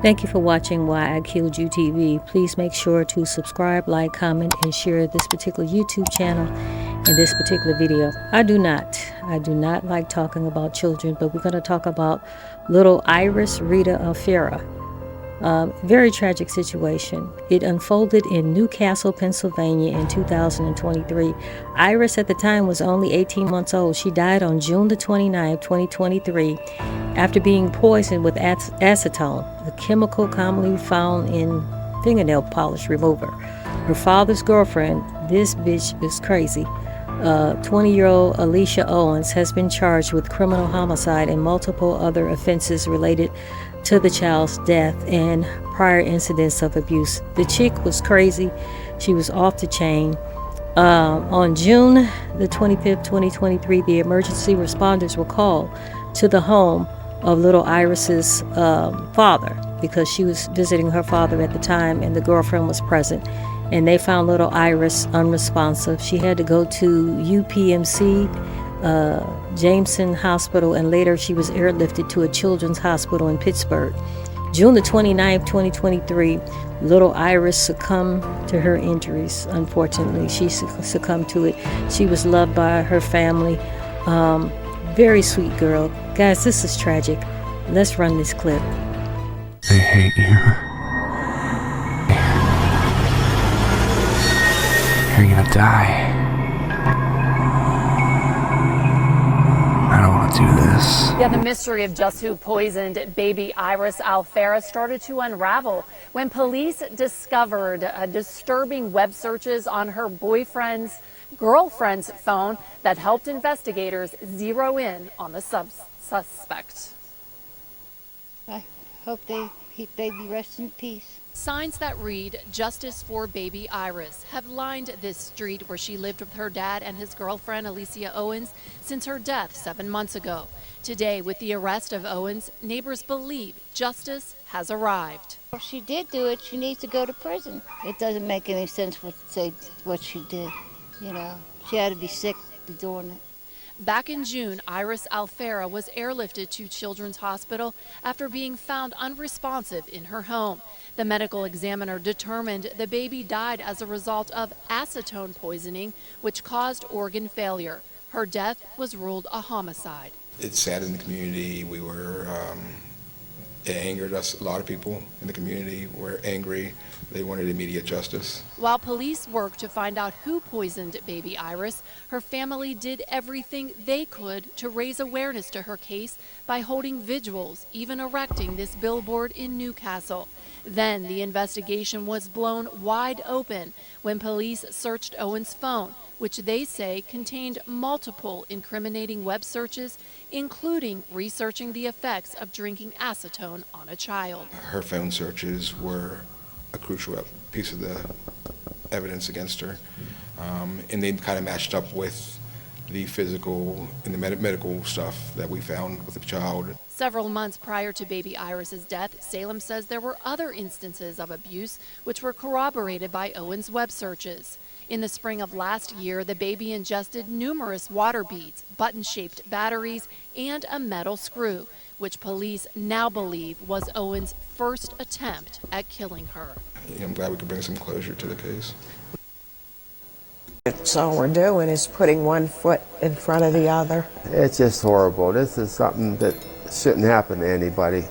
Thank you for watching Why I Killed You TV. Please make sure to subscribe, like, comment, and share this particular YouTube channel and this particular video. I do not like talking about children, but we're going to talk about little Iris Rita Alfera. Very tragic situation. It unfolded in Newcastle, Pennsylvania in 2023. Iris at the time was only 18 months old. She died on June the 29th, 2023 after being poisoned with acetone, a chemical commonly found in fingernail polish remover. Her father's girlfriend, this bitch is crazy, 20-year-old Aleisia Owens, has been charged with criminal homicide and multiple other offenses related to the child's death and prior incidents of abuse. The chick was crazy. She was off the chain. On June the 25th, 2023, the emergency responders were called to the home of little Iris's father because she was visiting her father at the time and the girlfriend was present. And they found little Iris unresponsive. She had to go to UPMC, Jameson Hospital, and later she was airlifted to a children's hospital in Pittsburgh. June the 29th, 2023, little Iris succumbed to her injuries. Unfortunately, she succumbed to it. She was loved by her family. Very sweet girl. Guys, this is tragic. Let's run this clip. They hate you. You're gonna die. I don't want to do this. Yeah, the mystery of just who poisoned baby Iris Alfera started to unravel when police discovered disturbing web searches on her boyfriend's girlfriend's phone that helped investigators zero in on the suspect. I hope they keep baby rest in peace. Signs that read "Justice for Baby Iris" have lined this street where she lived with her dad and his girlfriend Aleisia Owens since her death 7 months ago. Today, with the arrest of Owens, neighbors believe justice has arrived. If she did do it, she needs to go to prison. It doesn't make any sense what she did. You know, she had to be sick to be doing it. Back in June, Iris Alfera was airlifted to Children's Hospital after being found unresponsive in her home. The medical examiner determined the baby died as a result of acetone poisoning, which caused organ failure. Her death was ruled a homicide. It saddened the community. It angered us. A lot of people in the community were angry. They wanted immediate justice. While police worked to find out who poisoned baby Iris, her family did everything they could to raise awareness to her case by holding vigils, even erecting this billboard in Newcastle. Then the investigation was blown wide open when police searched Owens' phone, which they say contained multiple incriminating web searches, including researching the effects of drinking acetone on a child. Her phone searches were a crucial piece of the evidence against her, and they kind of matched up with the physical and the medical stuff that we found with the child. Several months prior to baby Iris's death, Salem says there were other instances of abuse which were corroborated by Owens' web searches. In the spring of last year, the baby ingested numerous water beads, button-shaped batteries, and a metal screw, which police now believe was Owens' first attempt at killing her. I'm glad we could bring some closure to the case. So all we're doing is putting one foot in front of the other. It's just horrible. This is something that shouldn't happen to anybody.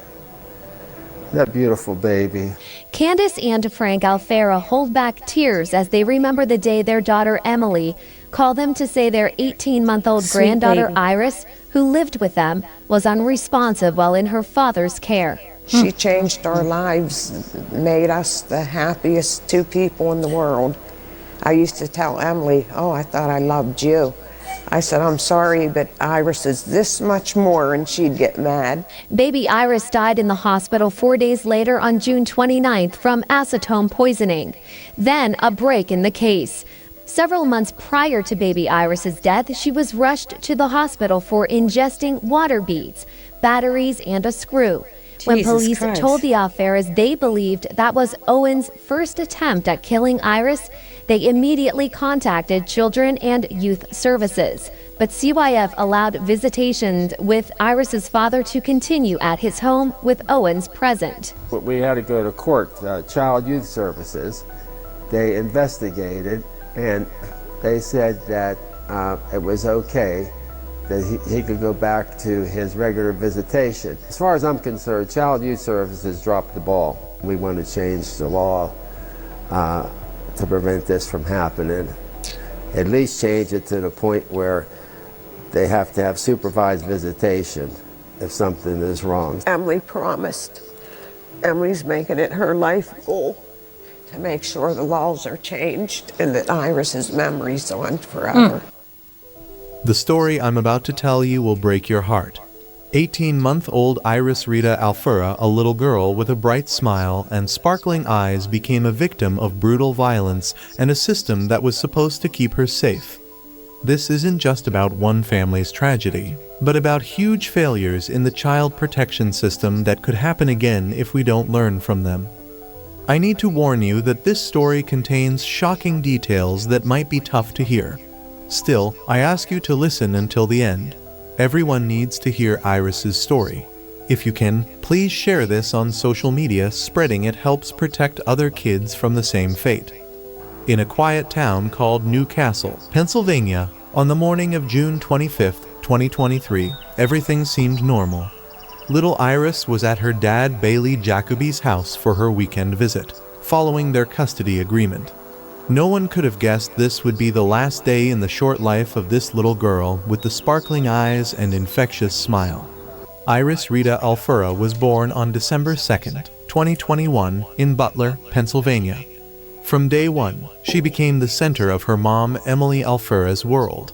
That beautiful baby. Candace and Frank Alfera hold back tears as they remember the day their daughter Emily called them to say their 18-month-old granddaughter Iris, who lived with them, was unresponsive while in her father's care. She changed our lives, made us the happiest two people in the world. I used to tell Emily, oh, I thought I loved you. I said, I'm sorry, but Iris is this much more, and she'd get mad. Baby Iris died in the hospital 4 days later on June 29th from acetone poisoning. Then a break in the case. Several months prior to baby Iris's death, she was rushed to the hospital for ingesting water beads, batteries, and a screw. When police told the Alferas they believed that was Owens' first attempt at killing Iris, They immediately contacted Children and Youth Services, but CYF allowed visitations with Iris's father to continue at his home with Owens present. We had to go to court, Child Youth Services. They investigated and they said that it was okay, that he could go back to his regular visitation. As far as I'm concerned, Child Youth Services dropped the ball. We want to change the law to prevent this from happening. At least change it to the point where they have to have supervised visitation if something is wrong. Emily promised. Emily's making it her life goal to make sure the laws are changed and that Iris's memory's on forever. The story I'm about to tell you will break your heart. 18-month-old Iris Rita Alfera, a little girl with a bright smile and sparkling eyes, became a victim of brutal violence and a system that was supposed to keep her safe. This isn't just about one family's tragedy, but about huge failures in the child protection system that could happen again if we don't learn from them. I need to warn you that this story contains shocking details that might be tough to hear. Still, I ask you to listen until the end. Everyone needs to hear Iris's story. If you can, please share this on social media. Spreading it helps protect other kids from the same fate. In a quiet town called Newcastle, Pennsylvania, on the morning of June 25, 2023, everything seemed normal. Little Iris was at her dad Bailey Jacoby's house for her weekend visit, following their custody agreement. No one could have guessed this would be the last day in the short life of this little girl with the sparkling eyes and infectious smile. Iris Rita Alfera was born on December 2nd, 2021 in Butler, Pennsylvania. From day one, she became the center of her mom Emily Alfera's world.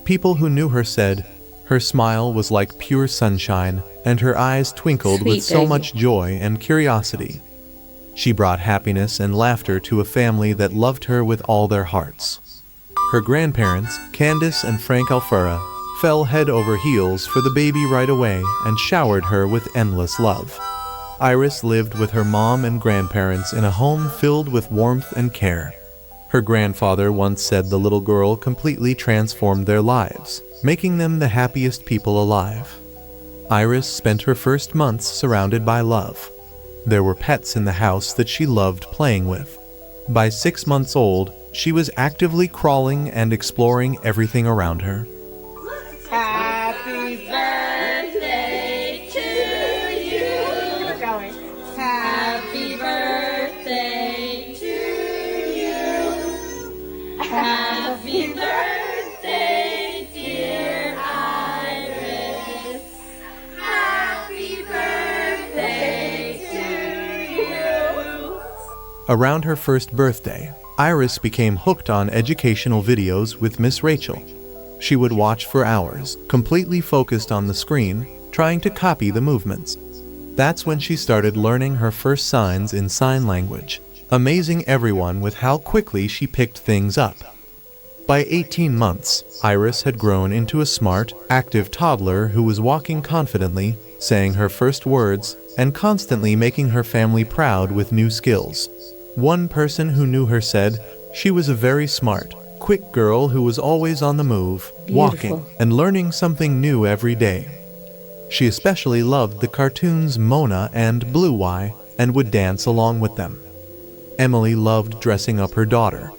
People who knew her said, her smile was like pure sunshine and her eyes twinkled with so much joy and curiosity. She brought happiness and laughter to a family that loved her with all their hearts. Her grandparents, Candace and Frank Alfera, fell head over heels for the baby right away and showered her with endless love. Iris lived with her mom and grandparents in a home filled with warmth and care. Her grandfather once said the little girl completely transformed their lives, making them the happiest people alive. Iris spent her first months surrounded by love. There were pets in the house that she loved playing with. By 6 months old, she was actively crawling and exploring everything around her. Happy birthday to you. Keep going. Happy birthday to you. Happy birthday, dear Iris. Happy birthday to you. Around her first birthday, Iris became hooked on educational videos with Miss Rachel. She would watch for hours, completely focused on the screen, trying to copy the movements. That's when she started learning her first signs in sign language, amazing everyone with how quickly she picked things up. By 18 months, Iris had grown into a smart, active toddler who was walking confidently, saying her first words, and constantly making her family proud with new skills. One person who knew her said she was a very smart, quick girl who was always on the move, walking, and learning something new every day. She especially loved the cartoons Mona and Blue Eye and would dance along with them. Emily loved dressing up her daughter.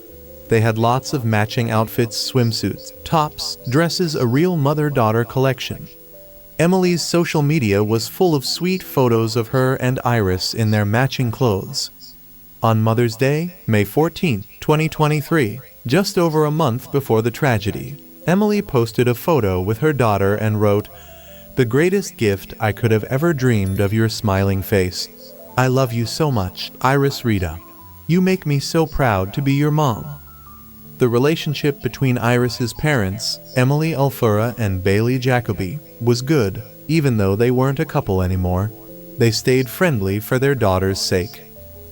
They had lots of matching outfits, swimsuits, tops, dresses, a real mother-daughter collection. Emily's social media was full of sweet photos of her and Iris in their matching clothes. On Mother's Day, May 14, 2023, just over a month before the tragedy, Emily posted a photo with her daughter and wrote, "The greatest gift I could have ever dreamed of your smiling face. I love you so much, Iris Rita. You make me so proud to be your mom." The relationship between Iris's parents, Emily Alfera and Bailey Jacoby, was good, even though they weren't a couple anymore. They stayed friendly for their daughter's sake.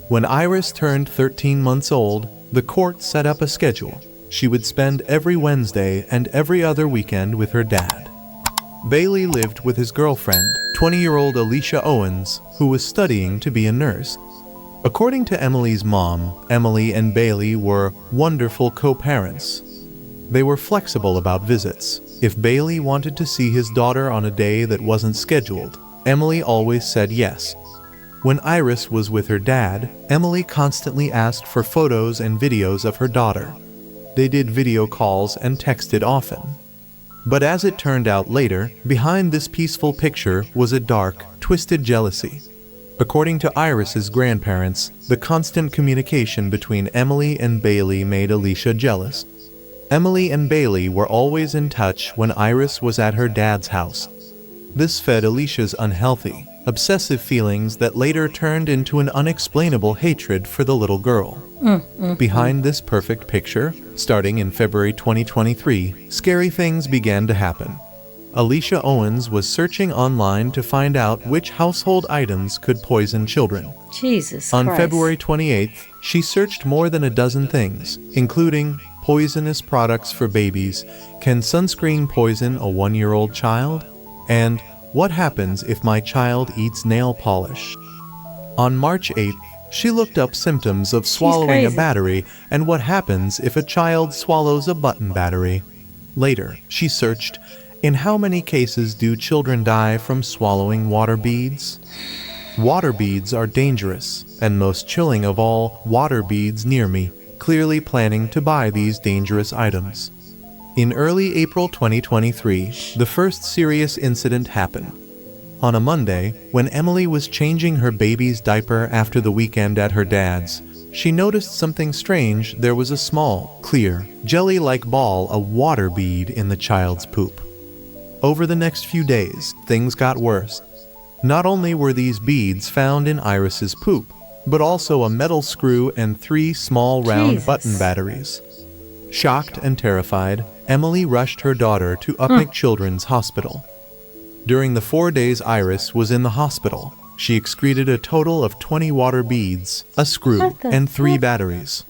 When Iris turned 13 months old, the court set up a schedule. She would spend every Wednesday and every other weekend with her dad. Bailey lived with his girlfriend, 20-year-old Aleisia Owens, who was studying to be a nurse. According to Emily's mom, Emily and Bailey were wonderful co-parents. They were flexible about visits. If Bailey wanted to see his daughter on a day that wasn't scheduled, Emily always said yes. When Iris was with her dad, Emily constantly asked for photos and videos of her daughter. They did video calls and texted often. But as it turned out later, behind this peaceful picture was a dark, twisted jealousy. According to Iris's grandparents, the constant communication between Emily and Bailey made Aleisia jealous. Emily and Bailey were always in touch when Iris was at her dad's house. This fed Alicia's unhealthy, obsessive feelings that later turned into an unexplainable hatred for the little girl. Behind this perfect picture, starting in February 2023, scary things began to happen. Aleisia Owens was searching online to find out which household items could poison children. Jesus On Christ. February 28th, she searched more than a dozen things, including poisonous products for babies, can sunscreen poison a 1-year-old child? And what happens if my child eats nail polish? On March 8th, she looked up symptoms of swallowing a crazy. battery and what happens if a child swallows a button battery. Later, she searched, in how many cases do children die from swallowing water beads? Water beads are dangerous, and most chilling of all, water beads near me, clearly planning to buy these dangerous items. In early April 2023, the first serious incident happened. On a Monday, when Emily was changing her baby's diaper after the weekend at her dad's, she noticed something strange. There was a small, clear, jelly-like ball of water bead in the child's poop. Over the next few days, things got worse. Not only were these beads found in Iris's poop, but also a metal screw and 3 small round Jesus. button batteries. Shocked and terrified, Emily rushed her daughter to Upnick Children's Hospital. During the 4 days Iris was in the hospital, she excreted a total of 20 water beads, a screw, and 3 batteries.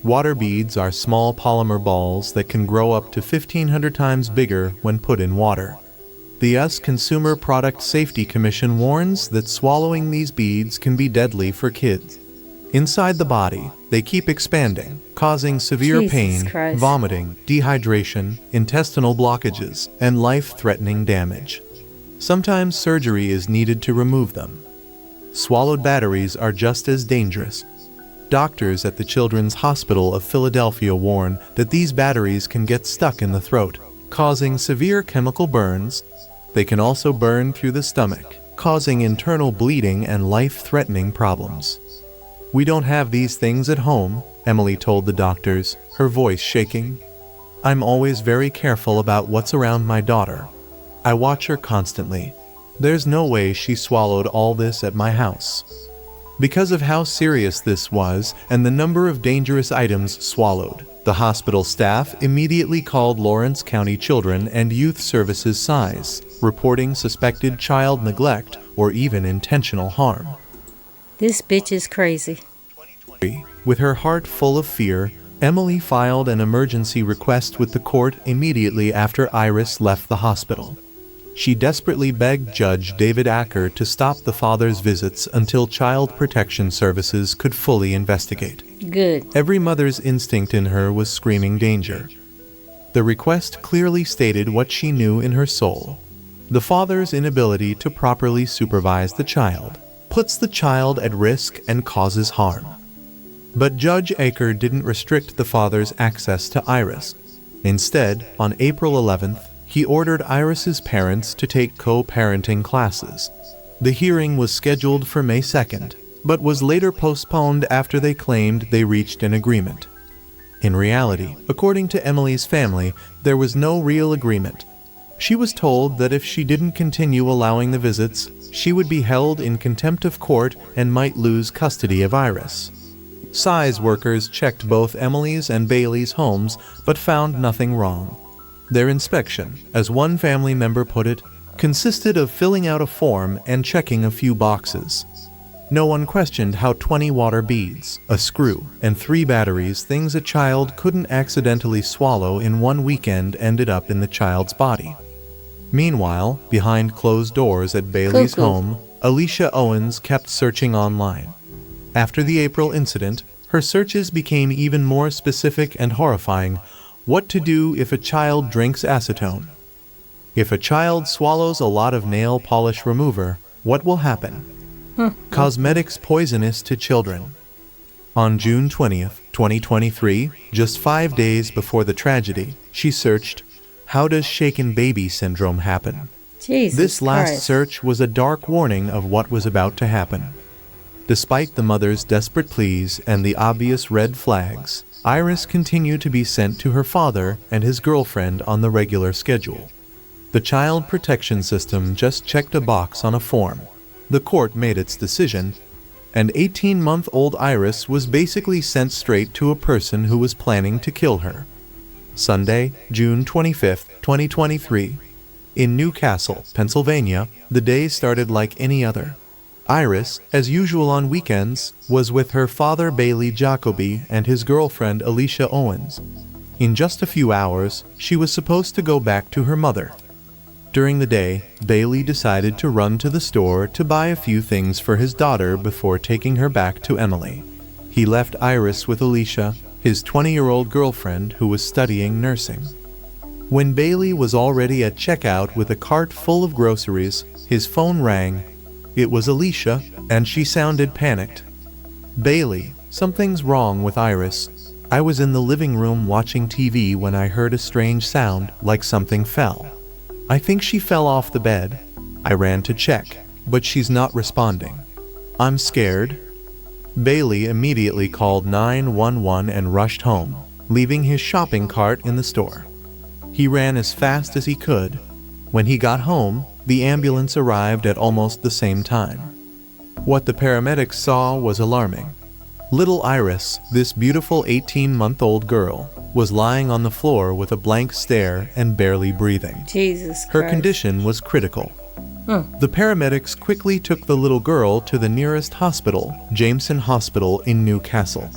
Water beads are small polymer balls that can grow up to 1,500 times bigger when put in water. The U.S. Consumer Product Safety Commission warns that swallowing these beads can be deadly for kids. Inside the body, they keep expanding, causing severe Jesus pain, Christ. vomiting, dehydration, intestinal blockages, and life-threatening damage. Sometimes surgery is needed to remove them. Swallowed batteries are just as dangerous. Doctors at the Children's Hospital of Philadelphia warn that these batteries can get stuck in the throat, causing severe chemical burns. They can also burn through the stomach, causing internal bleeding and life-threatening problems. "We don't have these things at home," Emily told the doctors, her voice shaking. "I'm always very careful about what's around my daughter. I watch her constantly. There's no way she swallowed all this at my house." Because of how serious this was and the number of dangerous items swallowed, the hospital staff immediately called Lawrence County Children and Youth Services SISE, reporting suspected child neglect or even intentional harm. This bitch is crazy. With her heart full of fear, Emily filed an emergency request with the court immediately after Iris left the hospital. She desperately begged Judge David Acker to stop the father's visits until Child Protection Services could fully investigate. Good. Every mother's instinct in her was screaming danger. The request clearly stated what she knew in her soul. The father's inability to properly supervise the child puts the child at risk and causes harm. But Judge Acker didn't restrict the father's access to Iris. Instead, on April 11th, he ordered Iris's parents to take co-parenting classes. The hearing was scheduled for May 2nd, but was later postponed after they claimed they reached an agreement. In reality, according to Emily's family, there was no real agreement. She was told that if she didn't continue allowing the visits, she would be held in contempt of court and might lose custody of Iris. SISE workers checked both Emily's and Bailey's homes, but found nothing wrong. Their inspection, as one family member put it, consisted of filling out a form and checking a few boxes. No one questioned how 20 water beads, a screw, and 3 batteries, things a child couldn't accidentally swallow in one weekend, ended up in the child's body. Meanwhile, behind closed doors at Bailey's home, Aleisia Owens kept searching online. After the April incident, her searches became even more specific and horrifying. What to do if a child drinks acetone? If a child swallows a lot of nail polish remover, what will happen? Cosmetics poisonous to children. On June 20th, 2023, just 5 days before the tragedy, she searched, "How does shaken baby syndrome happen?" Jesus This last Christ. search was a dark warning of what was about to happen. Despite the mother's desperate pleas and the obvious red flags, Iris continued to be sent to her father and his girlfriend on the regular schedule. The Child Protection System just checked a box on a form. The court made its decision, and 18-month-old Iris was basically sent straight to a person who was planning to kill her. Sunday, June 25th, 2023. In Newcastle, Pennsylvania, the day started like any other. Iris, as usual on weekends, was with her father Bailey Jacoby and his girlfriend Aleisia Owens. In just a few hours, she was supposed to go back to her mother. During the day, Bailey decided to run to the store to buy a few things for his daughter before taking her back to Emily. He left Iris with Aleisia, his 20-year-old girlfriend who was studying nursing. When Bailey was already at checkout with a cart full of groceries, his phone rang. It was Aleisia, and she sounded panicked. "Bailey, something's wrong with Iris. I was in the living room watching TV when I heard a strange sound, like something fell. I think she fell off the bed. I ran to check, but she's not responding. I'm scared." Bailey immediately called 911 and rushed home, leaving his shopping cart in the store. He ran as fast as he could. When he got home, the ambulance arrived at almost the same time. What the paramedics saw was alarming. Little Iris, this beautiful 18-month-old girl, was lying on the floor with a blank stare and barely breathing. Jesus Christ. Her condition was critical. The paramedics quickly took the little girl to the nearest hospital, Jameson Hospital in Newcastle.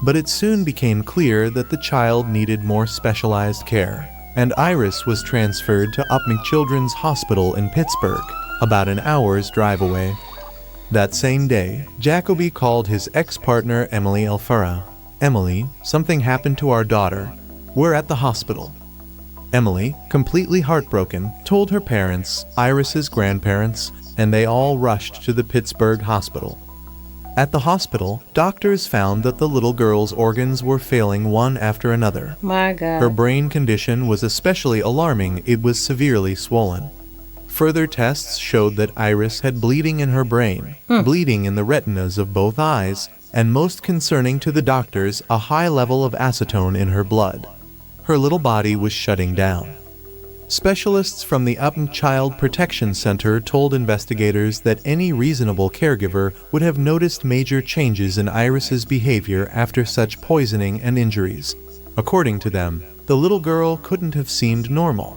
But it soon became clear that the child needed more specialized care, and Iris was transferred to Upton Children's Hospital in Pittsburgh, about an hour's drive away. That same day, Jacoby called his ex-partner Emily Alfera. "Emily, something happened to our daughter. We're at the hospital." Emily, completely heartbroken, told her parents, Iris's grandparents, and they all rushed to the Pittsburgh hospital. At the hospital, doctors found that the little girl's organs were failing one after another. My God. Her brain condition was especially alarming. It was severely swollen. Further tests showed that Iris had bleeding in her brain, bleeding in the retinas of both eyes, and most concerning to the doctors, a high level of acetone in her blood. Her little body was shutting down. Specialists from the Upton Child Protection Center told investigators that any reasonable caregiver would have noticed major changes in Iris's behavior after such poisoning and injuries. According to them, the little girl couldn't have seemed normal.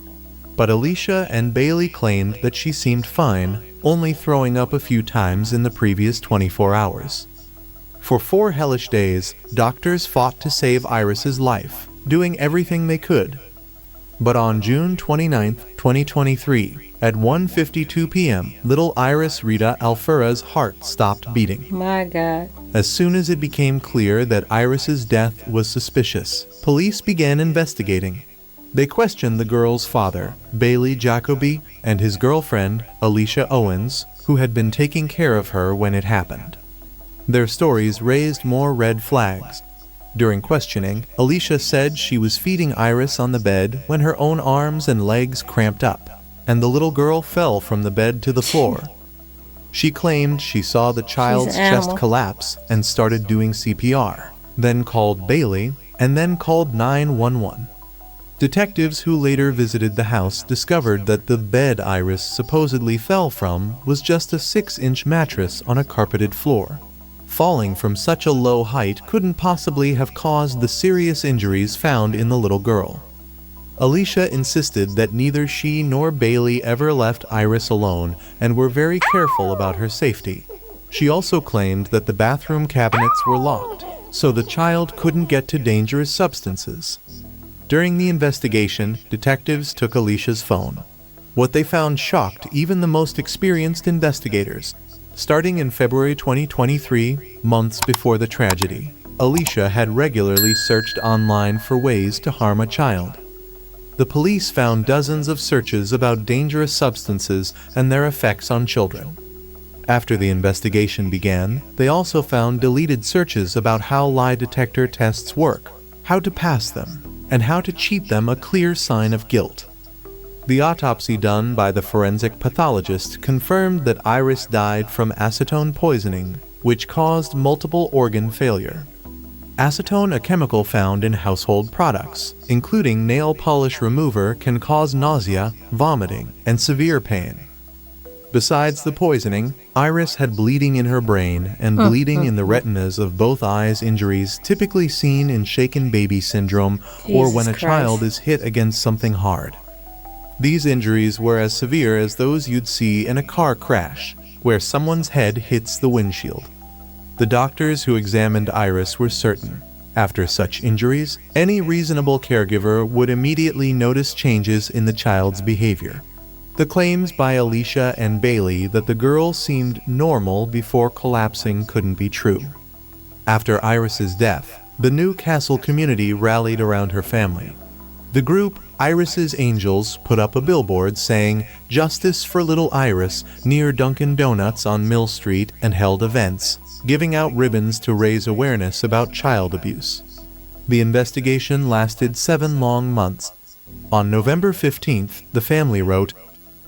But Aleisia and Bailey claimed that she seemed fine, only throwing up a few times in the previous 24 hours. For 4 hellish days, doctors fought to save Iris's life, doing everything they could. But on June 29, 2023, at 1:52 p.m., little Iris Rita Alfera's heart stopped beating. My God. As soon as it became clear that Iris's death was suspicious, police began investigating. They questioned the girl's father, Bailey Jacoby, and his girlfriend, Aleisia Owens, who had been taking care of her when it happened. Their stories raised more red flags. During questioning, Aleisia said she was feeding Iris on the bed when her own arms and legs cramped up, and the little girl fell from the bed to the floor. She claimed she saw the child's chest collapse and started doing CPR, then called Bailey, and then called 911. Detectives who later visited the house discovered that the bed Iris supposedly fell from was just a 6-inch mattress on a carpeted floor. Falling from such a low height couldn't possibly have caused the serious injuries found in the little girl. Aleisia insisted that neither she nor Bailey ever left Iris alone and were very careful about her safety. She also claimed that the bathroom cabinets were locked, so the child couldn't get to dangerous substances. During the investigation, detectives took Alicia's phone. What they found shocked even the most experienced investigators. Starting in February 2023, months before the tragedy, Aleisia had regularly searched online for ways to harm a child. The police found dozens of searches about dangerous substances and their effects on children. After the investigation began, they also found deleted searches about how lie detector tests work, how to pass them, and how to cheat them a clear sign of guilt. The autopsy done by the forensic pathologist confirmed that Iris died from acetone poisoning, which caused multiple organ failure. Acetone, a chemical found in household products, including nail polish remover, can cause nausea, vomiting, and severe pain. Besides the poisoning, Iris had bleeding in her brain and bleeding in the retinas of both eyes, injuries typically seen in shaken baby syndrome or when a child is hit against something hard. These injuries were as severe as those you'd see in a car crash, where someone's head hits the windshield. The doctors who examined Iris were certain, after such injuries, any reasonable caregiver would immediately notice changes in the child's behavior. The claims by Aleisia and Bailey that the girl seemed normal before collapsing couldn't be true. After Iris's death, the New Castle community rallied around her family. The group Iris's Angels put up a billboard saying "Justice for Little Iris" near Dunkin' Donuts on Mill Street and held events, giving out ribbons to raise awareness about child abuse. The investigation lasted 7 long months. On November 15th, the family wrote,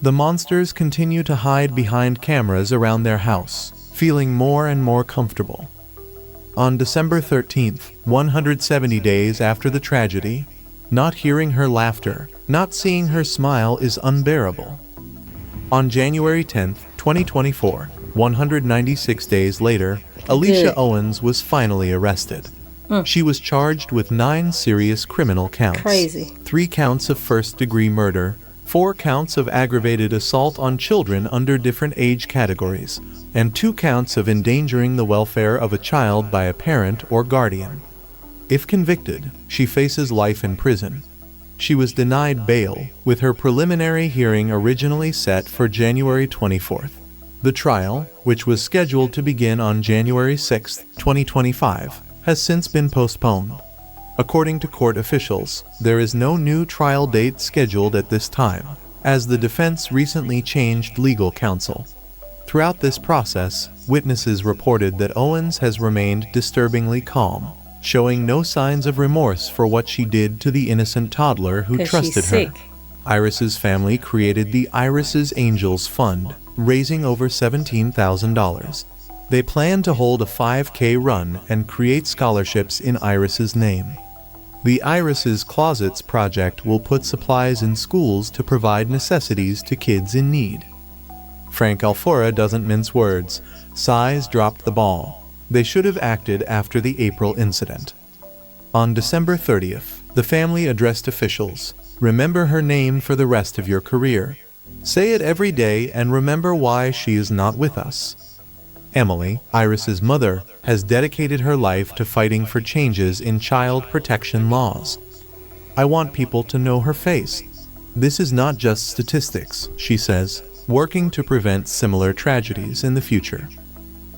"The monsters continue to hide behind cameras around their house, feeling more and more comfortable." On December 13th, 170 days after the tragedy, not hearing her laughter, not seeing her smile is unbearable. On January 10th, 2024, 196 days later, Aleisia Owens was finally arrested. She was charged with 9 serious criminal counts. 3 counts of first-degree murder, 4 counts of aggravated assault on children under different age categories, and 2 counts of endangering the welfare of a child by a parent or guardian. If convicted, she faces life in prison. She was denied bail, with her preliminary hearing originally set for January 24th. The trial, which was scheduled to begin on January 6, 2025, has since been postponed. According to court officials, there is no new trial date scheduled at this time, as the defense recently changed legal counsel. Throughout this process, witnesses reported that Owens has remained disturbingly calm, showing no signs of remorse for what she did to the innocent toddler who trusted her. Iris's family created the Iris Angels Fund, raising over $17,000. They plan to hold a 5K run and create scholarships in Iris's name. The Iris's Closets project will put supplies in schools to provide necessities to kids in need. Frank Alfera doesn't mince words. Size dropped the ball. They should have acted after the April incident. On December 30th, the family addressed officials. "Remember her name for the rest of your career. Say it every day and remember why she is not with us." Emily, Iris's mother, has dedicated her life to fighting for changes in child protection laws. "I want people to know her face. This is not just statistics," she says, working to prevent similar tragedies in the future.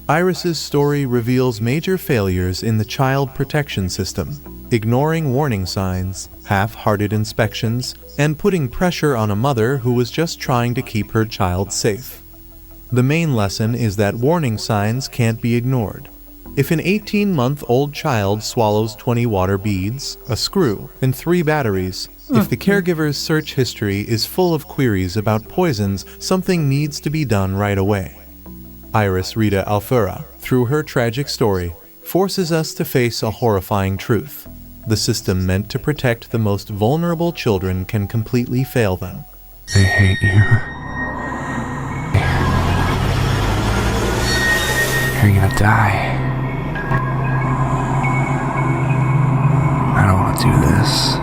Iris's story reveals major failures in the child protection system, ignoring warning signs, half-hearted inspections, and putting pressure on a mother who was just trying to keep her child safe. The main lesson is that warning signs can't be ignored. If an 18-month-old child swallows 20 water beads, a screw, and 3 batteries, if the caregiver's search history is full of queries about poisons, something needs to be done right away. Iris Rita Alfera, through her tragic story, forces us to face a horrifying truth. The system meant to protect the most vulnerable children can completely fail them. They hate you. You're gonna die. I don't want to do this.